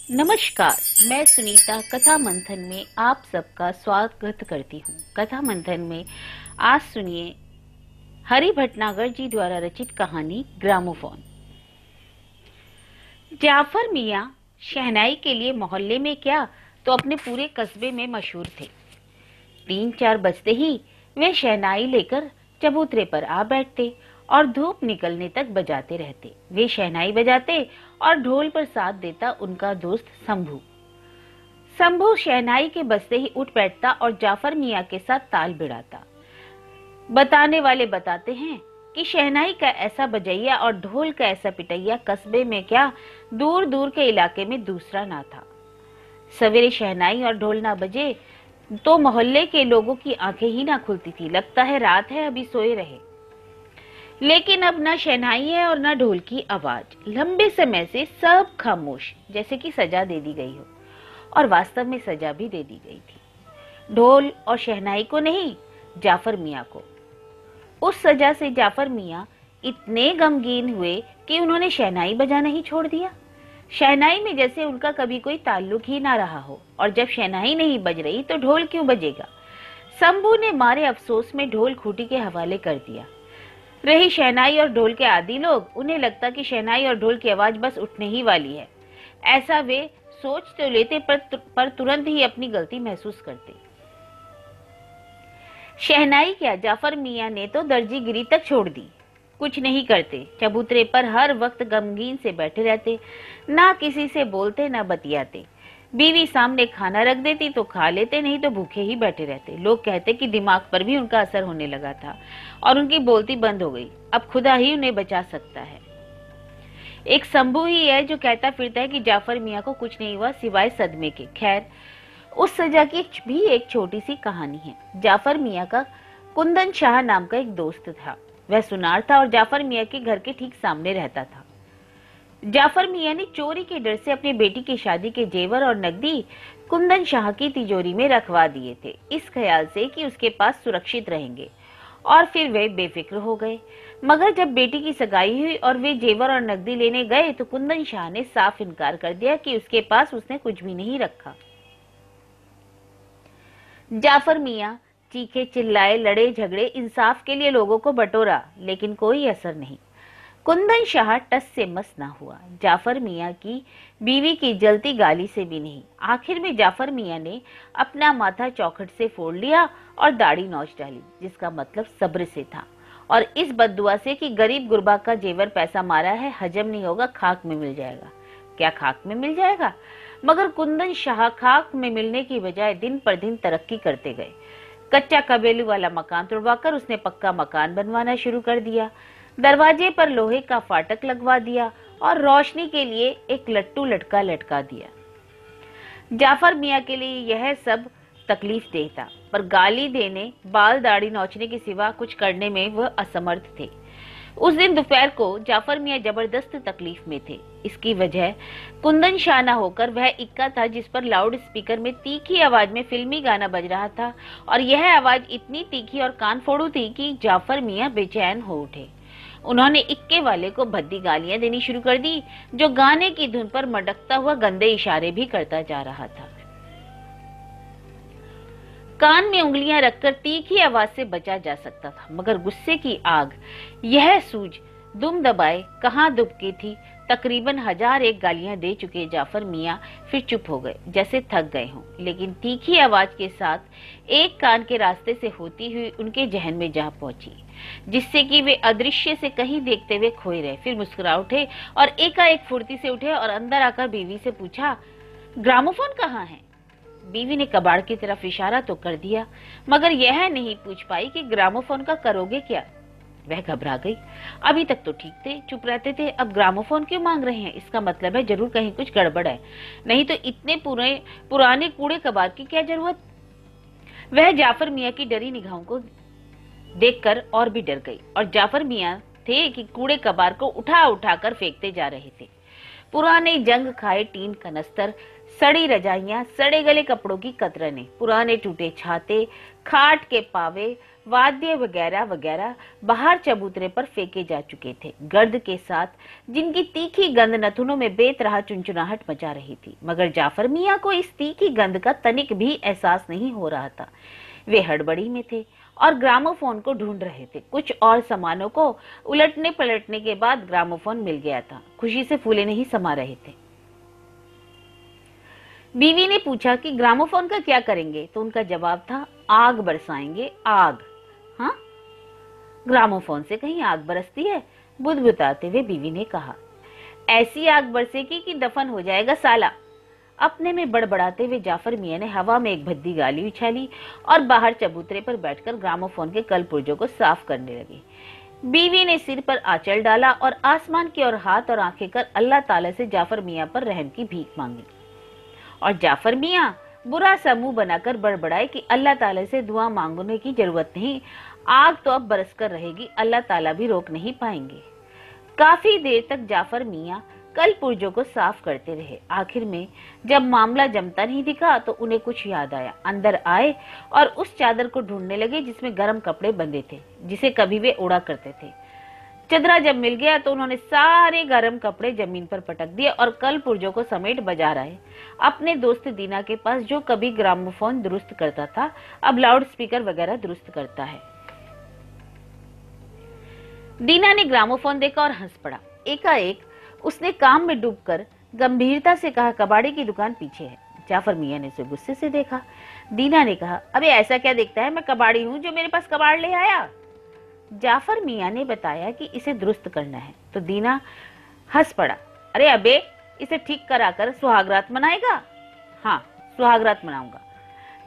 नमस्कार, मैं सुनीता कथा मंथन में आप सबका स्वागत करती हूँ। कथा मंथन में आज सुनिए हरि भटनागर जी द्वारा रचित कहानी ग्रामोफोन। जाफर मियाँ शहनाई के लिए मोहल्ले में क्या तो अपने पूरे कस्बे में मशहूर थे। 3-4 बजते ही वे शहनाई लेकर चबूतरे पर आ बैठते और धूप निकलने तक बजाते रहते। वे शहनाई बजाते और ढोल पर साथ देता उनका दोस्त शंभू शहनाई के बजते ही उठ बैठता और जाफर मियाँ के साथ ताल भिड़ाता। बताने वाले बताते हैं कि शहनाई का ऐसा बजैया और ढोल का ऐसा पिटैया कस्बे में क्या दूर दूर के इलाके में दूसरा ना था। सवेरे शहनाई और ढोल ना बजे तो मोहल्ले के लोगों की आंखें ही ना खुलती थी। लगता है रात है, अभी सोए रहे। लेकिन अब न शहनाई है और न ढोल की आवाज। लंबे समय से सब खामोश, जैसे कि सजा दे दी गई हो। और वास्तव में सजा भी दे दी गई थी। ढोल और शहनाई को नहीं, जाफर मियाँ को। उस सजा से जाफर मियाँ इतने गमगीन हुए कि उन्होंने शहनाई बजाना ही छोड़ दिया। शहनाई में जैसे उनका कभी कोई ताल्लुक ही ना रहा हो। और जब शहनाई नहीं बज रही तो ढोल क्यों बजेगा। शंभू ने मारे अफसोस में ढोल खूंटी के हवाले कर दिया। रही शहनाई और ढोल के आदी लोग, उन्हें लगता कि शहनाई और ढोल की आवाज बस उठने ही वाली है। ऐसा वे सोच तो लेते पर तुरंत ही अपनी गलती महसूस करते। शहनाई क्या, जाफर मियाँ ने तो दर्जीगिरी तक छोड़ दी। कुछ नहीं करते, चबूतरे पर हर वक्त गमगीन से बैठे रहते। ना किसी से बोलते ना बतियाते। बीवी सामने खाना रख देती तो खा लेते, नहीं तो भूखे ही बैठे रहते। लोग कहते कि दिमाग पर भी उनका असर होने लगा था और उनकी बोलती बंद हो गई। अब खुदा ही उन्हें बचा सकता है। एक शंभू ही है जो कहता फिरता है कि जाफर मियाँ को कुछ नहीं हुआ सिवाय सदमे के। खैर, उस सजा की भी एक छोटी सी कहानी है। जाफर मियाँ का कुंदन शाह नाम का एक दोस्त था। वह सुनार था और जाफर मियाँ के घर के ठीक सामने रहता था। जाफर मियाँ ने चोरी के डर से अपनी बेटी की शादी के जेवर और नकदी कुंदन शाह की तिजोरी में रखवा दिए थे, इस ख्याल से कि उसके पास सुरक्षित रहेंगे। और फिर वे बेफिक्र हो गए। मगर जब बेटी की सगाई हुई और वे जेवर और नकदी लेने गए तो कुंदन शाह ने साफ इनकार कर दिया कि उसके पास उसने कुछ भी नहीं रखा। जाफर मियाँ चीखे चिल्लाए, लड़े झगड़े, इंसाफ के लिए लोगों को बटोरा, लेकिन कोई असर नहीं। कुंदन शाह टस से मस ना हुआ। जाफर मियाँ की बीवी की जलती गाली से भी नहीं। आखिर में जाफर मियाँ ने अपना माथा चौखट से फोड़ लिया और दाढ़ी नोच डाली, जिसका मतलब सब्र से था। और इस बद्दुआ से कि गरीब गुरबा का जेवर पैसा मारा है, हजम नहीं होगा, खाक में मिल जाएगा। क्या खाक में मिल जाएगा? मगर कुंदन शाह खाक में मिलने की बजाय दिन पर दिन तरक्की करते गए। कच्चा कबेलू वाला मकान तुड़वाकर उसने पक्का मकान बनवाना शुरू कर दिया। दरवाजे पर लोहे का फाटक लगवा दिया और रोशनी के लिए एक लट्टू लटका दिया। जाफर मियाँ के लिए यह सब तकलीफ देह था, पर गाली देने, बाल दाढ़ी नोचने के सिवा कुछ करने में वह असमर्थ थे। उस दिन दोपहर को जाफर मियाँ जबरदस्त तकलीफ में थे। इसकी वजह कुंदन शाह न होकर वह इक्का था जिस पर लाउड स्पीकर में तीखी आवाज में फिल्मी गाना बज रहा था। और यह आवाज इतनी तीखी और कान फोड़ू थी कि जाफर मियाँ बेचैन हो उठे। उन्होंने इक्के वाले को भद्दी गालियां देनी शुरू कर दी, जो गाने की धुन पर मटकता हुआ गंदे इशारे भी करता जा रहा था। कान में उंगलियां रखकर तीखी आवाज से बचा जा सकता था, मगर गुस्से की आग, यह सूझ दुम दबाए कहाँ दुबकी थी। तकरीबन 1001 गालियां दे चुके जाफर मियाँ फिर चुप हो गए, जैसे थक गए हों। लेकिन तीखी आवाज के साथ एक कान के रास्ते से होती हुई उनके जहन में जा पहुंची, जिससे कि वे अदृश्य से कहीं देखते हुए खोए रहे। फिर मुस्कुरा उठे और एकाएक फुर्ती से उठे और अंदर आकर बीवी से पूछा, ग्रामोफोन कहाँ है? बीवी ने कबाड़ की तरफ इशारा तो कर दिया, मगर यह नहीं पूछ पाई कि ग्रामोफोन का करोगे क्या। वह घबरा गई। अभी तक तो ठीक थे, चुप रहते थे, अब ग्रामोफोन क्यों मांग रहे हैं? इसका मतलब है जरूर कहीं कुछ गड़बड़ है, नहीं तो इतने पुराने कूड़े कबाड़ की क्या जरूरत। वह जाफर मियाँ की डरी निगाहों को देखकर और भी डर गई। और जाफर मियाँ थे कि कूड़े कबाड़ को उठा उठा कर फेंकते जा रहे थे। पुराने जंग खाए टीन कनस्तर, सड़ी रजाइयां, सड़े गले कपड़ों की कतरने, पुराने टूटे छाते, खाट के पावे, वाद्य वगैरह वगैरह बाहर चबूतरे पर फेंके जा चुके थे, गर्द के साथ, जिनकी तीखी गंध नथुनों में बेतरह चुनचुनाहट मचा रही थी। मगर जाफर मियाँ को इस तीखी गंध का तनिक भी एहसास नहीं हो रहा था। वे हड़बड़ी में थे और ग्रामोफोन को ढूंढ रहे थे। कुछ और सामानों को उलटने पलटने के बाद ग्रामोफोन मिल गया था। खुशी से फूले नहीं समा रहे थे। बीवी ने पूछा कि ग्रामोफोन का क्या करेंगे, तो उनका जवाब था, आग बरसाएंगे, आग। हाँ, ग्रामोफोन से कहीं आग बरसती है? बुदबुदाते हुए बीवी ने कहा, ऐसी आग बरसेगी कि दफन हो जाएगा साला। अपने में बड़बड़ाते हुए जाफर मियाँ ने हवा में एक भद्दी गाली उछाली और बाहर चबूतरे पर बैठकर ग्रामोफोन के कल पुर्जों को साफ करने लगे। बीवी ने सिर पर आंचल डाला और आसमान की ओर हाथ और आंखें कर अल्लाह ताला से जाफर मियाँ पर रहम की भीख मांगी। और जाफर मियाँ बुरा सा मुंह बनाकर बड़बड़ाए कि अल्लाह ताला से दुआ मांगने की जरूरत नहीं, आग तो अब बरस कर रहेगी, अल्लाह ताला भी रोक नहीं पाएंगे। काफी देर तक जाफर मियाँ कल पुर्जों को साफ करते रहे। आखिर में जब मामला जमता नहीं दिखा तो उन्हें कुछ याद आया। अंदर आए और उस चादर को ढूंढने लगे जिसमें गर्म कपड़े बंधे थे, जिसे कभी वे ओढ़ा करते थे। चदरा जब मिल गया तो उन्होंने सारे गर्म कपड़े जमीन पर पटक दिए और कल पुर्जों को समेट बाजार आए। अपने दोस्त दीना के पास, जो कभी ग्रामोफोन दुरुस्त करता था, अब लाउड स्पीकर वगैरह दुरुस्त करता है। दीना ने ग्रामोफोन देखा और हंस पड़ा। एकाएक उसने काम में डूबकर गंभीरता से कहा, कबाड़ी की दुकान पीछे है। जाफर मियाँ ने उसे गुस्से से देखा। दीना ने कहा, अबे ऐसा क्या देखता है, मैं कबाड़ी हूँ जो मेरे पास कबाड़ ले आया। जाफर मियाँ ने बताया कि इसे दुरुस्त करना है, तो दीना हंस पड़ा। अरे अबे, इसे ठीक कराकर सुहागरात मनाएगा? हाँ, सुहागरात मनाऊंगा,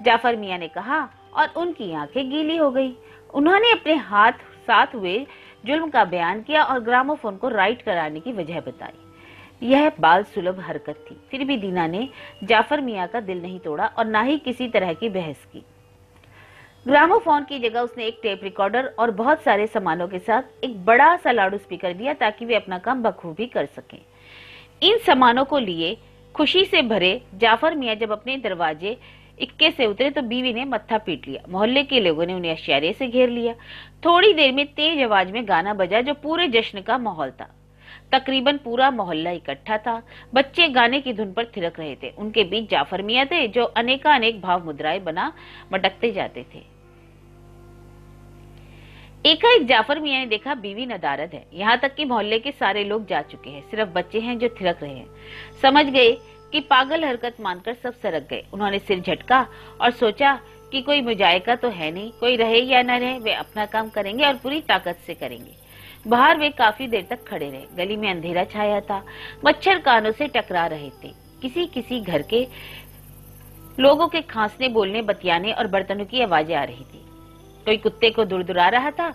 जाफर मियाँ ने कहा और उनकी आंखें गीली हो गई। उन्होंने अपने हाथ साथ हुए जुल्म का बयान किया और ग्रामोफोन को राइट कराने की वजह बताई। यह बाल सुलभ हरकत थी, फिर भी दीना ने जाफर मियाँ का दिल नहीं तोड़ा और ना ही किसी तरह की बहस की। ग्रामोफोन की जगह उसने एक टेप रिकॉर्डर और बहुत सारे सामानों के साथ एक बड़ा सा लाउड स्पीकर दिया ताकि वे अपना काम बखूबी कर सकें। इन सामानों को लिए खुशी से भरे जाफर मियाँ जब अपने दरवाजे इक्के से उतरे तो बीवी ने मत्था पीट लिया। मोहल्ले के लोगों ने उन्हें इशारे से घेर लिया। थोड़ी देर में तेज आवाज में गाना बजा जो पूरे जश्न का माहौल था। तकरीबन पूरा मोहल्ला इकट्ठा था। बच्चे गाने की धुन पर थिरक रहे थे। उनके बीच जाफर मियाँ थे जो अनेकानेक भाव मुद्राएं बना मटकते जाते थे। एकाएक जाफर मियाँ ने देखा बीवी नदारद है। यहाँ तक कि मोहल्ले के सारे लोग जा चुके हैं, सिर्फ बच्चे हैं जो थिरक रहे हैं। समझ गए कि पागल हरकत मानकर सब सरक गए। उन्होंने सिर झटका और सोचा कि कोई मुजायका तो है नहीं, कोई रहे या न रहे, वे अपना काम करेंगे और पूरी ताकत से करेंगे। बाहर वे काफी देर तक खड़े रहे। गली में अंधेरा छाया था। मच्छर कानों से टकरा रहे थे। किसी किसी घर के लोगों के खांसने, बोलने, बतियाने और बर्तनों की आवाजें आ रही थी। कोई कुत्ते को दुरदुरा रहा था।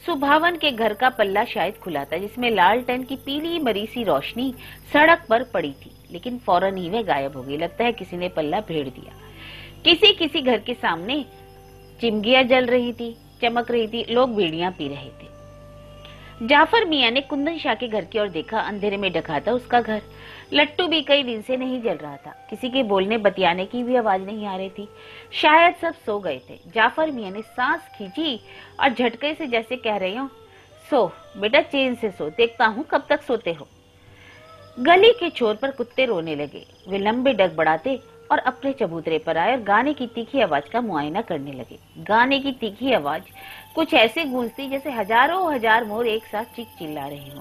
सुभावन के घर का पल्ला शायद खुला था, जिसमें लालटेन की पीली मरी सी रोशनी सड़क पर पड़ी थी, लेकिन फौरन ही वह गायब हो गई। लगता है किसी ने पल्ला भेड़ दिया। किसी किसी घर के सामने चिमगियां जल रही थी, चमक रही थी। लोग बीड़ियां पी रहे थे। जाफर मियाँ ने कुंदन शाह के घर की ओर देखा। अंधेरे में ढका था उसका घर। लट्टू भी कई दिन से नहीं जल रहा था। किसी के बोलने बतियाने की भी आवाज नहीं आ रही थी। शायद सब सो गए थे। जाफर मियाँ ने सांस खींची और झटके से जैसे कह रही हूँ, सो बेटा, चैन से सो, देखता हूँ कब तक सोते हो। गली के छोर पर कुत्ते रोने लगे। वे लंबे डग बढ़ाते और अपने चबूतरे पर आए और गाने की तीखी आवाज का मुआयना करने लगे। गाने की तीखी आवाज कुछ ऐसे गूंजती जैसे हजारों हजार मोर एक साथ चीख चिल्ला रहे हों।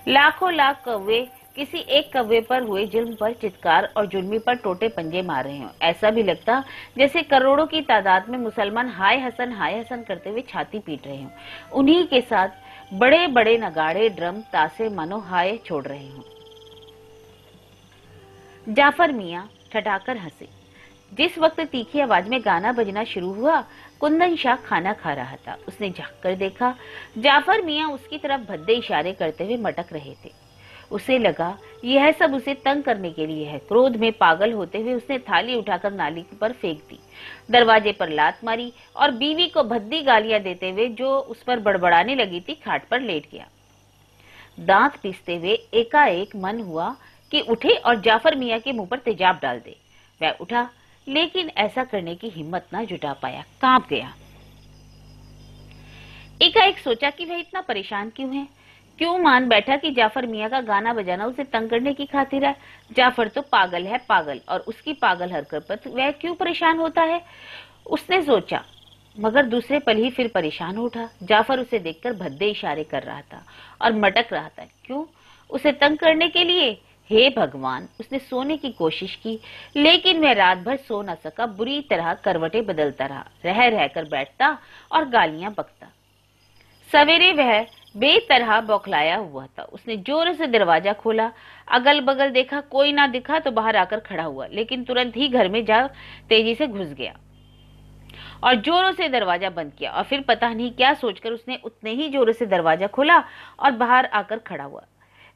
लाखों लाख कौवे किसी एक कौवे पर हुए जुल्म पर चित्कार और जुल्मी पर टोटे पंजे मार रहे हों। ऐसा भी लगता जैसे करोड़ों की तादाद में मुसलमान हाय हसन करते हुए छाती पीट रहे हों। उन्हीं के साथ बड़े बड़े नगाड़े, ड्रम, तासे मानो हाय छोड़ रहे हों। जाफर मियाँ ठठाकर हंसे। जिस वक्त तीखी आवाज में गाना बजना शुरू हुआ, कुंदन शाह खाना खा रहा था। उसने झांक कर देखा। जाफर मियाँ उसकी तरफ भद्दे इशारे करते हुए मटक रहे थे। उसे लगा यह सब उसे तंग करने के लिए है। क्रोध में पागल होते हुए उसने थाली उठाकर नाली पर फेंक दी, दरवाजे पर लात मारी और बीवी को भद्दी गालियां देते हुए, जो उस पर बड़बड़ाने लगी थी, खाट पर लेट गया। दांत पीसते हुए एकाएक मन हुआ कि उठे और जाफर मियाँ के मुंह पर तेजाब डाल दे। वह उठा, लेकिन ऐसा करने की हिम्मत न जुटा पाया, कांप गया। एकाएक सोचा कि वह इतना परेशान क्यों है। क्यों मान बैठा कि जाफर मियाँ का गाना बजाना उसे तंग करने की खातिर है। जाफर तो पागल है पागल, और उसकी पागल हरकत पर वह क्यों परेशान होता है, उसने सोचा। मगर दूसरे पल ही फिर परेशान हो उठा। जाफर उसे देखकर भद्दे इशारे कर रहा था और मटक रहा था। क्यों? उसे तंग करने के लिए। हे भगवान, उसने सोने की कोशिश की, लेकिन वह रात भर सो न सका। बुरी तरह करवटें बदलता रहा, रह रहकर बैठता और गालियां बकता। सवेरे वह बेतरह बौखलाया हुआ था। उसने जोर से दरवाजा खोला, अगल बगल देखा, कोई ना दिखा तो बाहर आकर खड़ा हुआ, लेकिन तुरंत ही घर में जा तेजी से घुस गया और जोरों से दरवाजा बंद किया। और फिर पता नहीं क्या सोचकर उसने उतने ही जोरों से दरवाजा खोला और बाहर आकर खड़ा हुआ।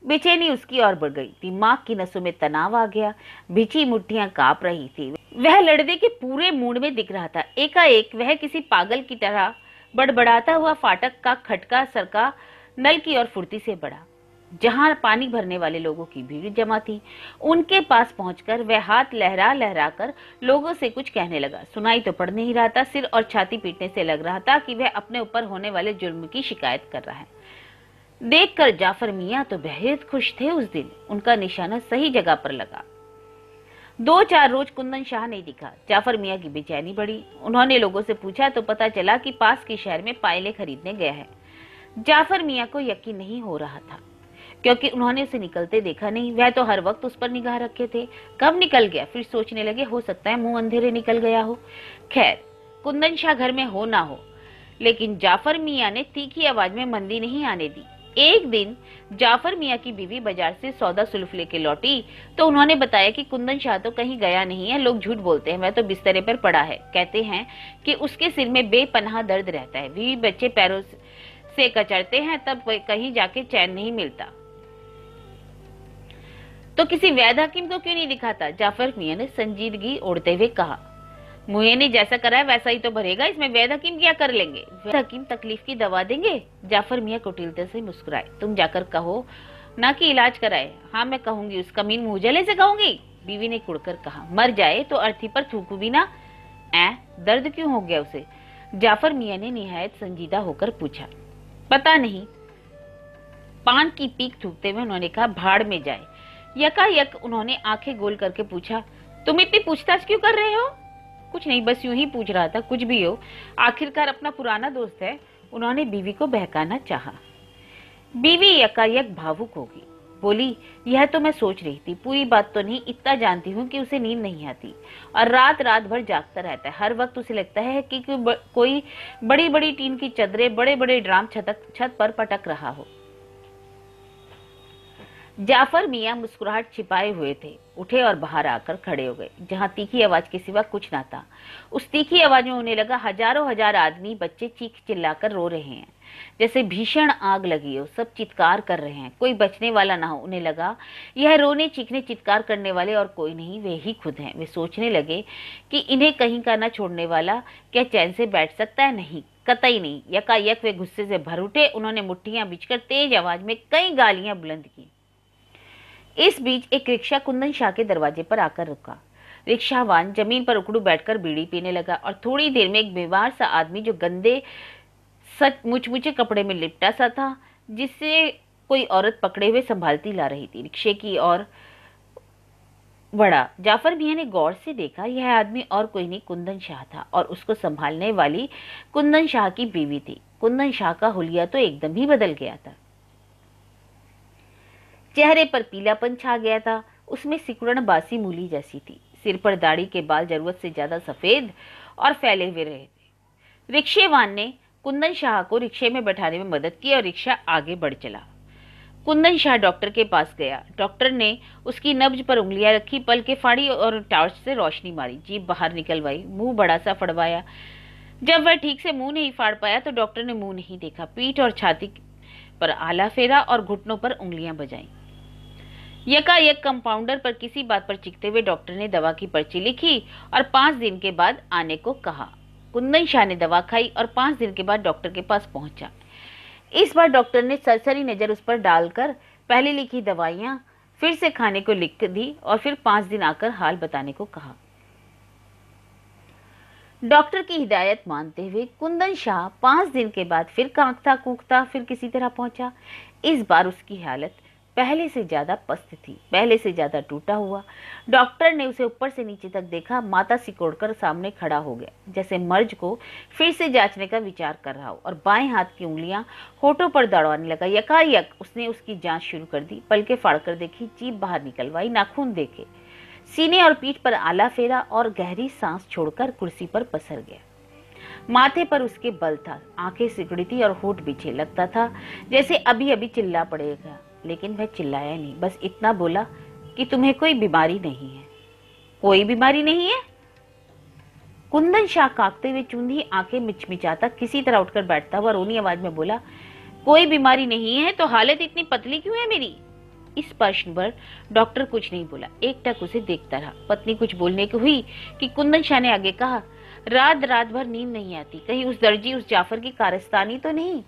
बेचैनी उसकी और बढ़ गई, दिमाग की नसों में तनाव आ गया, भिजी मुट्ठियां कांप रही थी। वह लड़ने के पूरे मूड में दिख रहा था। एकाएक वह किसी पागल की तरह बड़बड़ाता हुआ फाटक का खटका सरका, नल की ओर फुर्ती से बढ़ा, जहां पानी भरने वाले लोगों की भीड़ जमा थी। उनके पास पहुंचकर वह हाथ लहरा लहरा कर लोगों से कुछ कहने लगा। सुनाई तो पड़ नहीं रहा था, सिर और छाती पीटने से लग रहा था कि वह अपने ऊपर होने वाले जुर्म की शिकायत कर रहा है। देखकर जाफर मियाँ तो बेहद खुश थे। उस दिन उनका निशाना सही जगह पर लगा। 2-4 रोज कुंदन शाह नहीं दिखा। जाफर मियाँ की बेचैनी बढ़ी। उन्होंने लोगों से पूछा तो पता चला कि पास के शहर में पायलें खरीदने गया है। जाफर मियाँ को यकीन नहीं हो रहा था, क्योंकि उन्होंने उसे निकलते देखा नहीं। वह तो हर वक्त उस पर निगाह रखे थे। कब निकल गया? फिर सोचने लगे, हो सकता है मुंह अंधेरे निकल गया हो। खैर, कुंदन शाह घर में हो ना हो, लेकिन जाफर मियाँ ने तीखी आवाज में मंदी नहीं आने दी। एक दिन जाफर मियाँ की बीवी बाजार से सौदा सुल्फ लेके लौटी तो उन्होंने बताया कि कुंदन शाह तो कहीं गया नहीं है, लोग झूठ बोलते हैं, वह तो बिस्तरे पर पड़ा है। कहते हैं कि उसके सिर में बेपनाह दर्द रहता है, बीवी बच्चे पैरों से कचरते हैं, तब कहीं जाके चैन नहीं मिलता। तो किसी वैद्य हकीम को क्यों नहीं दिखाता? जाफर मियाँ ने संजीदगी ओढ़ते हुए कहा। मुए ने जैसा करा है वैसा ही तो भरेगा, इसमें वैद्य हकीम क्या कर लेंगे? वैद्य हकीम तकलीफ की दवा देंगे? जाफर मियाँ कुटिलते से मुस्कुराए। तुम जाकर कहो ना कि इलाज कराए। हाँ, मैं कहूंगी, उस कमीन मुंहजले से कहूंगी, बीवी ने कुड़कर कहा। मर जाए तो अर्थी पर थूकू भी ना। दर्द क्यों हो गया उसे? जाफर मियाँ ने निहायत संजीदा होकर पूछा। पता नहीं। पान की पीक थूकते हुए उन्होंने कहा, भाड़ में जाए। यकायक उन्होंने आंखें गोल करके पूछा, तुम इतनी पूछताछ क्यों कर रहे हो? कुछ नहीं, बस यूं ही पूछ रहा था, कुछ भी हो, आखिरकार अपना पुराना दोस्त है। उन्होंने बीवी को बहकाना चाहा। बीवी यकायक भावुक होगी, बोली, यह तो मैं सोच रही थी, पूरी बात तो नहीं, इतना जानती हूँ कि उसे नींद नहीं आती और रात रात भर जागता रहता है। हर वक्त उसे लगता है कि कोई बड़ी बड़ी टीन की चदरें, बड़े बड़े ड्राम छत पर पटक रहा हो। जाफर मियाँ मुस्कुराहट छिपाए हुए थे, उठे और बाहर आकर खड़े हो गए, जहां तीखी आवाज के सिवा कुछ ना था। उस तीखी आवाज में उन्हें लगा हजारों हजार आदमी बच्चे चीख चिल्लाकर रो रहे हैं, जैसे भीषण आग लगी हो। सब चित्कार कर रहे हैं, कोई बचने वाला ना हो। उन्हें लगा यह रोने चीखने चित्कार करने वाले और कोई नहीं, वे ही खुद हैं। वे सोचने लगे कि इन्हें कहीं का न छोड़ने वाला क्या चैन से बैठ सकता है? नहीं, कतई नहीं। यकायक वे गुस्से से भर उठे। उन्होंने मुट्ठियां बिछकर तेज आवाज में कई गालियां बुलंद की। इस बीच एक रिक्शा कुंदन शाह के दरवाजे पर आकर रुका। रिक्शावान जमीन पर उकड़ू बैठकर बीड़ी पीने लगा और थोड़ी देर में एक बीमार सा आदमी, जो गंदे सच मुचमुचे कपड़े में लिपटा सा था, जिससे कोई औरत पकड़े हुए संभालती ला रही थी, रिक्शे की ओर बढ़ा। जाफर मियाँ ने गौर से देखा, यह आदमी और कोई नहीं, कुंदन शाह था, और उसको संभालने वाली कुंदन शाह की बीवी थी। कुंदन शाह का हुलिया तो एकदम ही बदल गया था। चेहरे पर पीलापन छा गया था, उसमें सिकुड़न बासी मूली जैसी थी। सिर पर दाढ़ी के बाल जरूरत से ज्यादा सफेद और फैले हुए रहे थे। रिक्शेवान ने कुंदन शाह को रिक्शे में बैठाने में मदद की और रिक्शा आगे बढ़ चला। कुंदन शाह डॉक्टर के पास गया। डॉक्टर ने उसकी नब्ज पर उंगलियां रखी, पलकें फाड़ी और टॉर्च से रोशनी मारी, जीभ बाहर निकलवाई, मुंह बड़ा सा फड़वाया। जब वह ठीक से मुंह नहीं फाड़ पाया तो डॉक्टर ने मुंह नहीं देखा, पीठ और छाती पर आला फेरा और घुटनों पर उंगलियां बजाई। यकायक कंपाउंडर पर किसी बात पर चिखते हुए डॉक्टर ने दवा की पर्ची लिखी और 5 दिन के बाद आने को कहा। कुंदन शाह ने दवा खाई और 5 दिन के बाद डॉक्टर के पास पहुंचा। इस बार डॉक्टर ने सरसरी नजर उस पर डालकर पहले लिखी दवाइयां फिर से खाने को लिख दी और फिर 5 दिन आकर हाल बताने को कहा। डॉक्टर की हिदायत मानते हुए कुंदन शाह 5 दिन के बाद फिर कांपता कूकता फिर किसी तरह पहुंचा। इस बार उसकी हालत पहले से ज्यादा पस्त थी, पहले से ज्यादा टूटा हुआ। डॉक्टर ने उसे ऊपर से नीचे तक देखा, माथा सिकोड़कर सामने खड़ा हो गया, जैसे मर्ज को फिर से जांचने का विचार कर रहा हो, और बाएं हाथ की उंगलियां होठों पर दौड़ाने लगा। यकायक उसने उसकी जांच शुरू कर दी। पलकें फाड़कर देखी, जीभ बाहर निकलवाई, नाखून देखे, सीने और पीठ पर आला फेरा और गहरी सांस छोड़कर कुर्सी पर पसर गया। माथे पर उसके बल था, आंखें सिकुड़ी थी और होठ बिछे। लगता था जैसे अभी अभी चिल्ला पड़ेगा, लेकिन वह चिल्लाया नहीं, बस इतना बोला कि तुम्हें कोई बीमारी नहीं है। कोई बीमारी नहीं है? कुंदन शाह कांपते हुए चूंधी आंखें मिचमिचाता किसी तरह उठकर बैठता हुआ रोनी आवाज में बोला, कोई बीमारी नहीं है तो हालत इतनी पतली क्यों है मेरी? इस प्रश्न पर डॉक्टर कुछ नहीं बोला, एकटक उसे देखता रहा। पत्नी कुछ बोलने की हुई कि कुंदन शाह ने आगे कहा, रात रात भर नींद नहीं आती, कहीं उस दर्जी उस जाफर की कारस्तानी तो नहीं?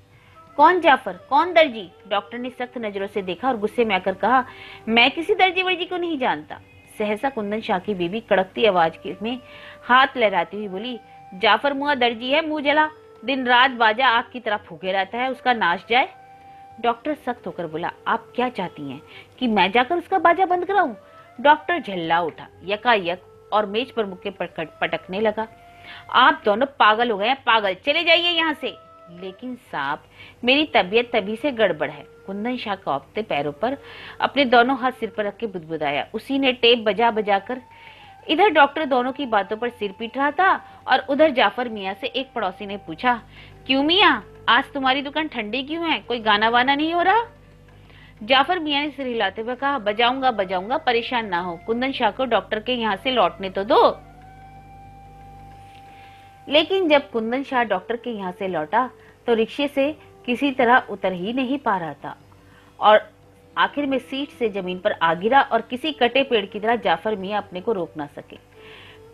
कौन जाफर, कौन दर्जी? डॉक्टर ने सख्त नजरों से देखा और गुस्से में आकर कहा, मैं किसी दर्जी वर्जी को नहीं जानता। सहसा कुंदन शाह की बीवी कड़कती आवाज में हाथ लहराती हुई बोली, जाफर मुआ दर्जी है, मुंह जला, दिन रात बाजा आग की तरह फूके रहता है, उसका नाश जाए। डॉक्टर सख्त होकर बोला, आप क्या चाहती हैं कि मैं जाकर उसका बाजा बंद कराऊं? डॉक्टर झल्ला उठा यकायक और मेज पर मुक्के पटकने लगा। आप दोनों पागल हो गए हैं, पागल, चले जाइए यहाँ से। लेकिन साहब, मेरी तबीयत तभी से गड़बड़ है। कुंदन शाह कांपते पैरों पर अपने दोनों हाथ सिर पर रख के बुदबुदाया। उसी ने टेप बजा बजा कर इधर डॉक्टर दोनों की बातों पर सिर पीट रहा था और उधर जाफर मियाँ से एक पड़ोसी ने पूछा, क्यों मियाँ, आज तुम्हारी दुकान ठंडी क्यों है? कोई गाना वाना नहीं हो रहा? जाफर मियाँ ने सिर हिलाते हुए कहा, बजाऊंगा बजाऊंगा, परेशान ना हो, कुंदन शाह को डॉक्टर के यहाँ से लौटने तो दो। लेकिन जब कुंदन शाह डॉक्टर के यहाँ से लौटा तो रिक्शे से किसी तरह उतर ही नहीं पा रहा था और आखिर में सीट से जमीन पर आ गिरा और किसी कटे पेड़ की तरह जाफर मियाँ अपने को रोक ना सके।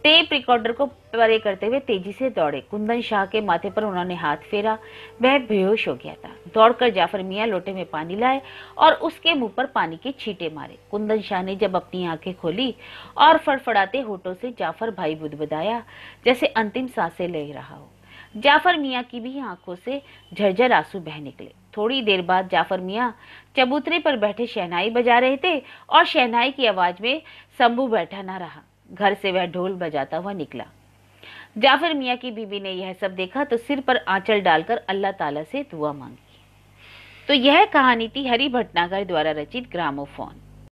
टेप रिकॉर्डर को परे करते हुए तेजी से दौड़े। कुंदन शाह के माथे पर उन्होंने हाथ फेरा, वह बेहोश हो गया था। दौड़कर जाफर मियाँ लोटे में पानी लाए और उसके मुंह पर पानी के छींटे मारे। कुंदन शाह ने जब अपनी आंखें खोली और फड़फड़ाते होठों से जाफर भाई बुदबुदाया, जैसे अंतिम सांसें ले रहा हो। जाफर मियाँ की भी आंखों से झरझर आंसू बह निकले। थोड़ी देर बाद जाफर मियाँ चबूतरे पर बैठे शहनाई बजा रहे थे और शहनाई की आवाज में शंभू बैठा न रहा। घर से वह ढोल बजाता हुआ निकला। जाफर मियाँ की बीवी ने यह सब देखा तो सिर पर आंचल डालकर अल्लाह ताला से दुआ मांगी। तो यह कहानी थी हरि भटनागर द्वारा रचित ग्रामोफोन।